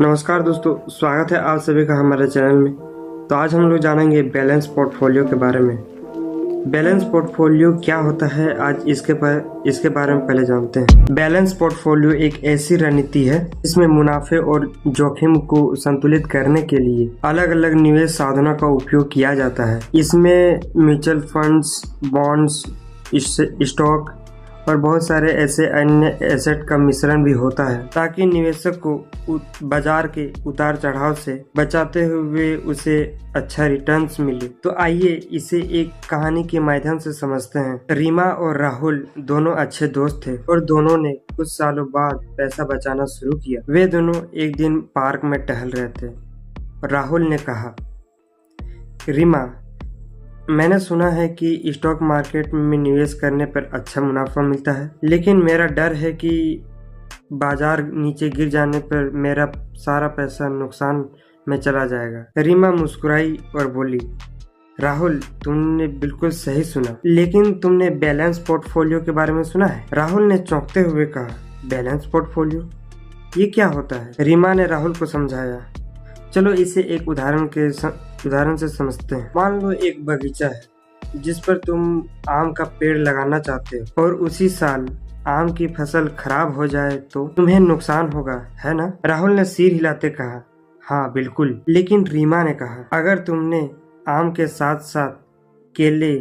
नमस्कार दोस्तों, स्वागत है आप सभी का हमारे चैनल में। तो आज हम लोग जानेंगे बैलेंस पोर्टफोलियो के बारे में। बैलेंस पोर्टफोलियो क्या होता है, आज इसके बारे में पहले जानते हैं। बैलेंस पोर्टफोलियो एक ऐसी रणनीति है जिसमें मुनाफे और जोखिम को संतुलित करने के लिए अलग अलग निवेश साधनों का उपयोग किया जाता है। इसमें म्यूचुअल फंड्स, बॉन्ड्स, स्टॉक और बहुत सारे ऐसे अन्य एसेट का मिश्रण भी होता है ताकि निवेशक को बाजार के उतार चढ़ाव से बचाते हुए उसे अच्छा रिटर्न्स मिले। तो आइए इसे एक कहानी के माध्यम से समझते हैं। रीमा और राहुल दोनों अच्छे दोस्त थे और दोनों ने कुछ सालों बाद पैसा बचाना शुरू किया। वे दोनों एक दिन पार्क में टहल रहे थे। राहुल ने कहा, रीमा, मैंने सुना है कि स्टॉक मार्केट में निवेश करने पर अच्छा मुनाफा मिलता है, लेकिन मेरा डर है कि बाजार नीचे गिर जाने पर मेरा सारा पैसा नुकसान में चला जाएगा। रीमा मुस्कुराई और बोली, राहुल, तुमने बिल्कुल सही सुना, लेकिन तुमने बैलेंस पोर्टफोलियो के बारे में सुना है? राहुल ने चौंकते हुए कहा, बैलेंस पोर्टफोलियो, ये क्या होता है? रीमा ने राहुल को समझाया, चलो इसे एक उदाहरण से समझते हैं। मान लो एक बगीचा है जिस पर तुम आम का पेड़ लगाना चाहते हो और उसी साल आम की फसल खराब हो जाए तो तुम्हें नुकसान होगा, है ना? राहुल ने सिर हिलाते कहा, हाँ बिल्कुल। लेकिन रीमा ने कहा, अगर तुमने आम के साथ साथ केले,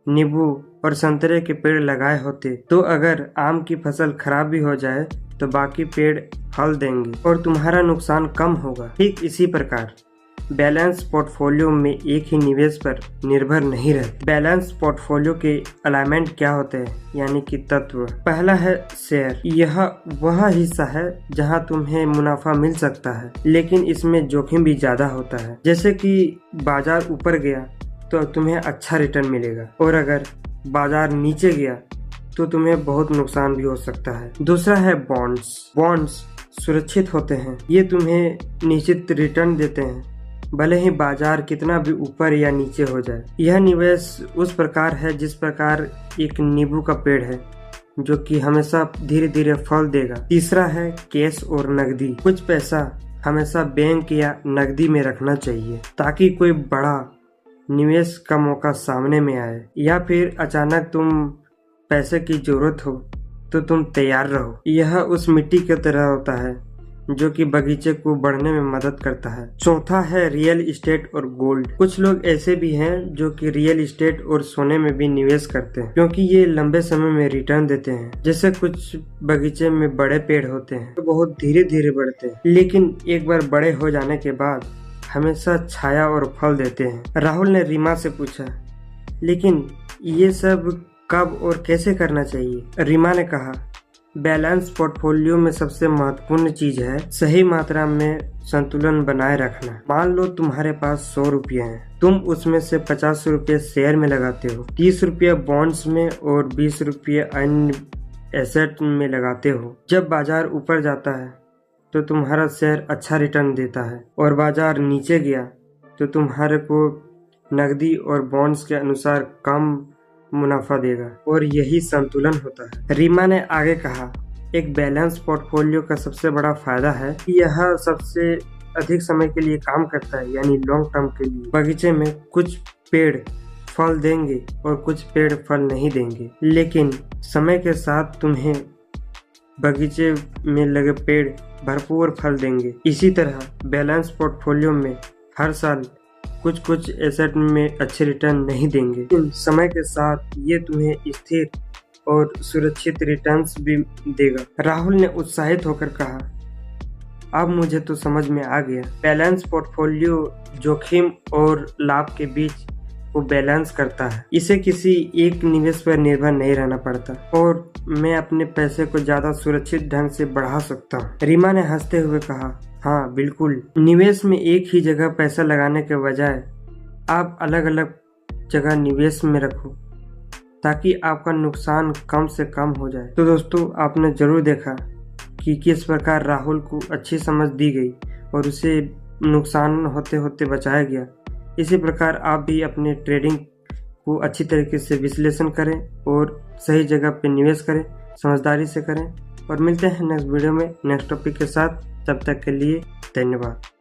नींबू और संतरे के पेड़ लगाए होते तो अगर आम की फसल खराब भी हो जाए तो बाकी पेड़ फल देंगे और तुम्हारा नुकसान कम होगा। ठीक इसी प्रकार बैलेंस पोर्टफोलियो में एक ही निवेश पर निर्भर नहीं रहते। बैलेंस पोर्टफोलियो के अलाइनमेंट क्या होते हैं, यानी कि तत्व। पहला है शेयर। यह वह हिस्सा है जहां तुम्हें मुनाफा मिल सकता है, लेकिन इसमें जोखिम भी ज्यादा होता है। जैसे कि बाजार ऊपर गया तो तुम्हें अच्छा रिटर्न मिलेगा और अगर बाजार नीचे गया तो तुम्हें बहुत नुकसान भी हो सकता है। दूसरा है बॉन्ड्स। बॉन्ड्स सुरक्षित होते हैं, ये तुम्हें निश्चित रिटर्न देते हैं भले ही बाजार कितना भी ऊपर या नीचे हो जाए। यह निवेश उस प्रकार है जिस प्रकार एक नींबू का पेड़ है जो कि हमेशा धीरे धीरे फल देगा। तीसरा है कैश और नकदी। कुछ पैसा हमेशा बैंक या नकदी में रखना चाहिए ताकि कोई बड़ा निवेश का मौका सामने में आए या फिर अचानक तुम पैसे की जरूरत हो तो तुम तैयार रहो। यह उस मिट्टी की तरह होता है जो कि बगीचे को बढ़ने में मदद करता है। चौथा है रियल एस्टेट और गोल्ड। कुछ लोग ऐसे भी हैं जो कि रियल एस्टेट और सोने में भी निवेश करते हैं क्योंकि ये लंबे समय में रिटर्न देते हैं। जैसे कुछ बगीचे में बड़े पेड़ होते हैं तो बहुत धीरे धीरे बढ़ते हैं, लेकिन एक बार बड़े हो जाने के बाद हमेशा छाया और फल देते हैं। राहुल ने रीमा से पूछा, लेकिन ये सब कब और कैसे करना चाहिए? रीमा ने कहा, बैलेंस पोर्टफोलियो में सबसे महत्वपूर्ण चीज है सही मात्रा में संतुलन बनाए रखना। मान लो तुम्हारे पास 100 रुपये हैं, तुम उसमें से 50 रुपये शेयर में लगाते हो, 30 रुपये बॉन्ड्स में और 20 रुपये अन्य एसेट में लगाते हो। जब बाजार ऊपर जाता है तो तुम्हारा शेयर अच्छा रिटर्न देता है और बाजार नीचे गया तो तुम्हारे को नकदी और बॉन्ड्स के अनुसार कम मुनाफा देगा और यही संतुलन होता है। रीमा ने आगे कहा, एक बैलेंस पोर्टफोलियो का सबसे बड़ा फायदा है कि यह सबसे अधिक समय के लिए काम करता है, यानी लॉन्ग टर्म के लिए। बगीचे में कुछ पेड़ फल देंगे और कुछ पेड़ फल नहीं देंगे, लेकिन समय के साथ तुम्हें बगीचे में लगे पेड़ भरपूर फल देंगे। इसी तरह बैलेंस पोर्टफोलियो में हर साल कुछ एसेट में अच्छे रिटर्न नहीं देंगे, लेकिन समय के साथ ये तुम्हें स्थिर और सुरक्षित रिटर्न्स भी देगा। राहुल ने उत्साहित होकर कहा, अब मुझे तो समझ में आ गया। बैलेंस पोर्टफोलियो जोखिम और लाभ के बीच को बैलेंस करता है। इसे किसी एक निवेश पर निर्भर नहीं रहना पड़ता और मैं अपने पैसे को ज्यादा सुरक्षित ढंग से बढ़ा सकता हूँ। रीमा ने हंसते हुए कहा, हाँ बिल्कुल। निवेश में एक ही जगह पैसा लगाने के बजाय आप अलग अलग जगह निवेश में रखो ताकि आपका नुकसान कम से कम हो जाए। तो दोस्तों, आपने जरूर देखा कि किस प्रकार राहुल को अच्छी समझ दी गई और उसे नुकसान होते होते बचाया गया। इसी प्रकार आप भी अपने ट्रेडिंग को अच्छी तरीके से विश्लेषण करें और सही जगह पे निवेश करें, समझदारी से करें और मिलते हैं नेक्स्ट वीडियो में नेक्स्ट टॉपिक के साथ। तब तक के लिए धन्यवाद।